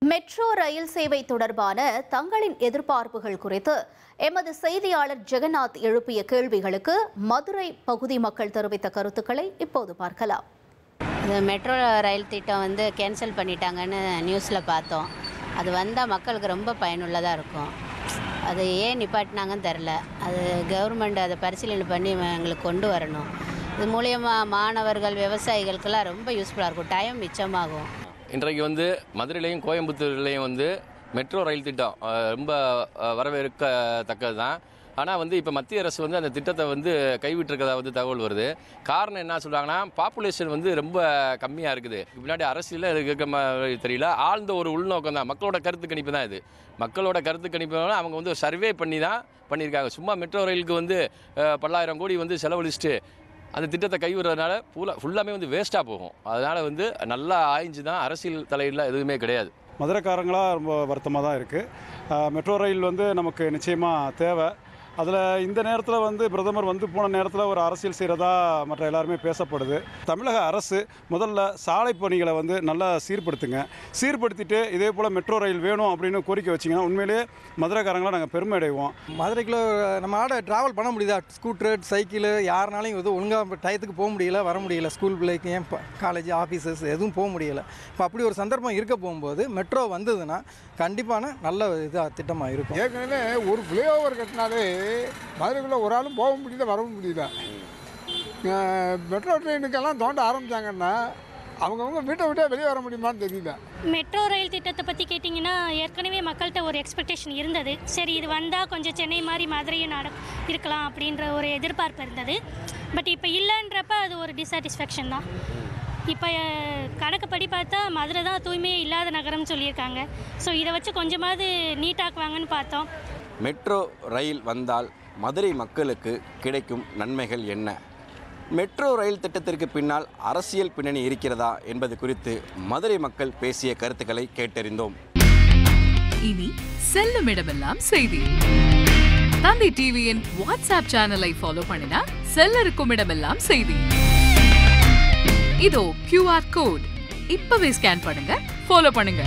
Metro rail சேவை தொடர்பான தங்களின் எதிர்பார்ப்புகள் குறித்து எமது செய்தியாளர் ஜெகநாத் எழுப்பிய கேள்விகளுக்கு மதுரை பகுதி மக்கள் தெரிவித்த கருத்துக்களை இப்போது பார்க்கலாம். மெட்ரோ ரயில் திட்டம் கேன்சல் பண்ணிட்டாங்கன்னு நியூஸில் பார்த்தோம். அது வந்தால் மக்களுக்கு ரொம்ப பயனுள்ளதாக இருக்கும். அது ஏன் நிப்பாட்டினாங்கன்னு தெரில. அது கவர்மெண்ட் அதை பரிசீலனை பண்ணி எங்களுக்கு கொண்டு வரணும். இது மூலியமாக மாணவர்கள் விவசாயிகளுக்கெல்லாம் ரொம்ப யூஸ்ஃபுல்லாக இருக்கும். டைம் மிச்சமாகும். இன்றைக்கு மதுரையிலையும் கோயம்புத்தூர்லேயும் மெட்ரோ ரயில் திட்டம் ரொம்ப வரவேற்கத்தக்கது தான். ஆனால் இப்போ மத்திய அரசு அந்த திட்டத்தை கைவிட்டிருக்கதா தகவல் வருது. காரணம் என்ன சொல்கிறாங்கன்னா, பாப்புலேஷன் ரொம்ப கம்மியாக இருக்குது. பின்னாடி அரசியலில் இருக்க தெரியல, ஆழ்ந்த ஒரு உள்நோக்கம் தான். மக்களோட கருத்து கணிப்பு தான் இது. மக்களோட கருத்து கணிப்பு அவங்க ஒரு சர்வே பண்ணி தான் பண்ணியிருக்காங்க. சும்மா மெட்ரோ ரயிலுக்கு பல்லாயிரம் கோடி செலவழிச்சிட்டு அந்த திட்டத்தை கைவிடுறதுனால ஃபுல்லாமே வேஸ்ட்டாக போகும். அதனால் நல்லா ஆய்ஞ்சு தான், அரசியல் தலையீடுலாம் எதுவுமே கிடையாது. மதுரைக்காரங்களாக ரொம்ப வருத்தமாக தான் இருக்குது. மெட்ரோ ரயில் நமக்கு நிச்சயமாக தேவை. அதில் இந்த நேரத்தில் பிரதமர் போன நேரத்தில் ஒரு அரசியல் செய்கிறதா மற்ற எல்லாருமே பேசப்படுது. தமிழக அரசு முதல்ல சாலை பணிகளை நல்லா சீர்படுத்திட்டு இதே போல் மெட்ரோ ரயில் வேணும் அப்படின்னு கோரிக்கை வச்சிங்கன்னா உண்மையிலேயே மதுரைக்காரங்களாக நாங்கள் பெருமை அடைவோம். மதுரைக்குள்ளே நம்ம ட்ராவல் பண்ண முடியுதா? ஸ்கூட்ரு, சைக்கிள் யாருனாலையும் ஒழுங்காக டயத்துக்கு போக முடியல, வர முடியல. ஸ்கூல் பிள்ளைக்கு, ஏன் காலேஜ், ஆஃபீஸஸ் எதுவும் போக முடியலை. இப்போ அப்படி ஒரு சந்தர்ப்பம் இருக்க போகும்போது மெட்ரோ வந்ததுன்னா கண்டிப்பான நல்ல இதாக திட்டமாக இருக்கும். ஏற்கனவே ஒரு ஃப்ளைஓவர் கட்டினாலே மதுரைக்குள்ளே ஒரு ஆளும் போக முடியல, வரவும் முடியல. மெட்ரோ ட்ரெயினுக்கெல்லாம் தோண்ட ஆரம்பித்தாங்கன்னா அவங்கவுங்க வீட்டை விட்டே வெளியே வர முடியுமான்னு தெரியல. மெட்ரோ ரயில் திட்டத்தை பற்றி கேட்டிங்கன்னா, ஏற்கனவே மக்கள்கிட்ட ஒரு எக்ஸ்பெக்டேஷன் இருந்தது. சரி, இது வந்தால் கொஞ்சம் சென்னை மாதிரி மதுரையை இருக்கலாம் அப்படின்ற ஒரு எதிர்பார்ப்பு இருந்தது. பட் இப்போ இல்லைன்றப்ப அது ஒரு டிஸாட்டிஸ்ஃபேக்ஷன் தான். இப்போ கணக்குப்படி பார்த்தா மதுரை தான் தூய்மையே இல்லாத நகரம்னு சொல்லியிருக்காங்க. ஸோ இதை வச்சு கொஞ்சமாவது நீட்டாக்குவாங்கன்னு பார்த்தோம். மெட்ரோ ரயில் வந்தால் மதுரை மக்களுக்கு கிடைக்கும் நன்மைகள் என்ன? மெட்ரோ ரயில் திட்டத்திற்கு பின்னால் அரசியல் பின்னணி இருக்கிறதா என்பது குறித்து மதுரை மக்கள் பேசிய கருத்துக்களை கேட்டறிந்தோம். இனி செல்லும் இடமெல்லாம் செய்தி. தந்தை டிவியின் வாட்ஸ்அப் சேனலை ஃபாலோ பண்ணினா செல்ல இருக்கும் இடமெல்லாம் செய்தி. இதோ QR கோட் இப்பவே ஸ்கேன் பண்ணுங்க, ஃபாலோ பண்ணுங்க.